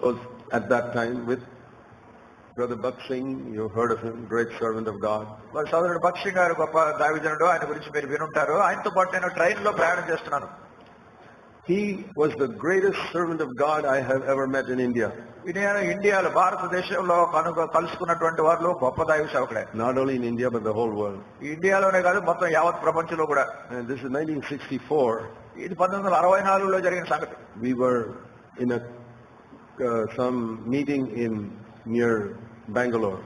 was at that time with Brother Baksh Singh. You've heard of him, great servant of God. మరి సోదరుడు బక్షి గారు గొప్ప దైవజనుడు, ఆయన గురించి మీరు వినుంటారు. ఆయనతో పాటు నేను ట్రైన్ లో ప్రయాణం చేస్తున్నాను. He was the greatest servant of God I have ever met in India. ఇండియాలో భారతదేశంలో కలుసుకున్నటువంటి వారిలో గొప్ప దైవ సేవకుడే. Not only in India but the whole world. ఇండియాలోనే కాదు మొత్తం యావత్ ప్రపంచంలో కూడా. And this is 1964. ఇది 1964లో జరిగిన సంగతి. We were in some meeting near Bangalore.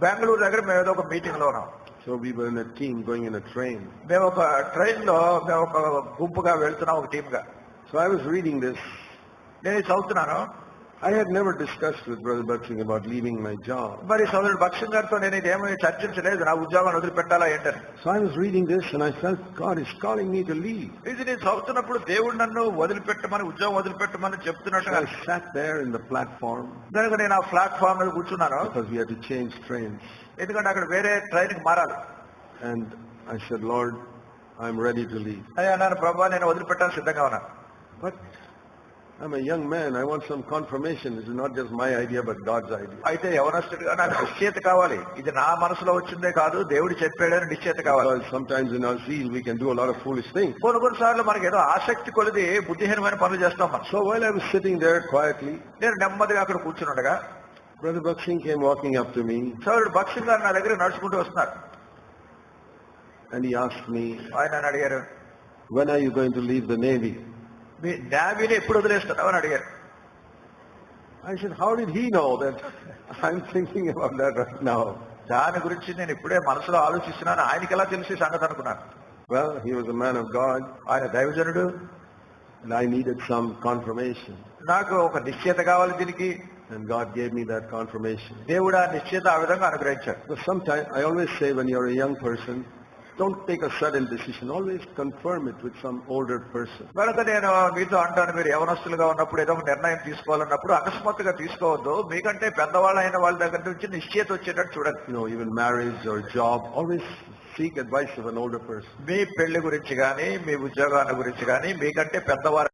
Bengaluru దగ్గర మేము ఏదో ఒక మీటింగ్ లో ఉన్నాం. So we were in a team going in a train. మేము ఒక ట్రైన్ లో మేము ఒక గుంపుగా వెళ్తున్నాం, ఒక టీమ్ గా. So I was reading this. నేను చదువుతున్నాను. I had never discussed with Brother Baksh Singh about leaving my job. మరి సోదరుడు బక్షి గారితో నేను ఇదేమీ చర్చించలేదు, నా ఉద్యోగాన్ని వదిలిపెట్టాలా ఏంటని. So I was reading this and I felt God is calling me to leave. ఇది నేను చదువుతున్నప్పుడు దేవుడు నన్ను వదిలిపెట్టమని, ఉద్యోగం వదిలిపెట్టమని చెప్తున్నట్టు. I sat there in the platform. కనుక నేను ఆ ప్లాట్ఫామ్ మీద కూర్చున్నాను. Because we had to change trains. ఎందుకంటే అక్కడ వేరే ట్రైన్ కి మారాలి. And I said, Lord, I'm ready to leave. అయ్యా అన్నాను, ప్రభా నేను వదిలిపెట్టాలని సిద్ధంగా ఉన్నా. But I'm a young man. I want some confirmation. This is not just my idea, but God's idea. అయితే యవనస్తుడిగా నాకు నిశ్చయత కావాలి. ఇది నా మనసులో వచ్చిందే కాదు, దేవుడు చెప్పాడని నిశ్చయత కావాలి. Because sometimes in our zeal we can do a lot of foolish things. కొన్నిసార్లు మనకి ఏదో ఆసక్తి కొలిది బుద్ధిహీనమైన పనులు చేస్తాం మనం. So while I was sitting there quietly, నేను నెమ్మదిగా అక్కడ కూర్చుండగా Brother Baksh Singh came walking up to me. సోదరుడు బక్షి గారు నా దగ్గర నడుచుకుంటూ వస్తున్నారు. And he asked me, ఆయన నన్ను అడిగారు, when are you going to leave the Navy? మీ నేవీని ఎప్పుడు వదిలేస్తున్నావు అని అడిగారు. I said, how did he know that I'm thinking about that right now? దాని గురించి నేను ఇప్పుడే మనసులో ఆలోచిస్తున్నాను, ఆయనకి ఎలా తెలిసి సంగతి అనుకున్నాను. Well, he was a man of God. ఆయన దైవజనుడు. And I needed some confirmation. నాకు ఒక నిశ్చయత కావాలి దీనికి. And God gave me that confirmation. దేవుడు ఆ నిశ్చయత ఆ విధంగా అనుగ్రహించాడు. But sometimes I always say, when you're a young person, don't take a sudden decision. Always confirm it with some older person. కనుక నేను మీతో అంటాను, మీరు యవనస్తులుగా ఉన్నప్పుడు ఏదో ఒక నిర్ణయం తీసుకోవాలన్నప్పుడు అకస్మాత్తుగా తీసుకోవద్దు. మీకంటే పెద్దవాళ్ళైన వాళ్ళ దగ్గర నుంచి నిశ్చయత వచ్చేటట్టు చూడండి. Even marriage or job, always seek advice of an older person. మీ పెళ్లి గురించి కానీ, మీ ఉద్యోగాల గురించి కానీ మీకంటే పెద్దవారు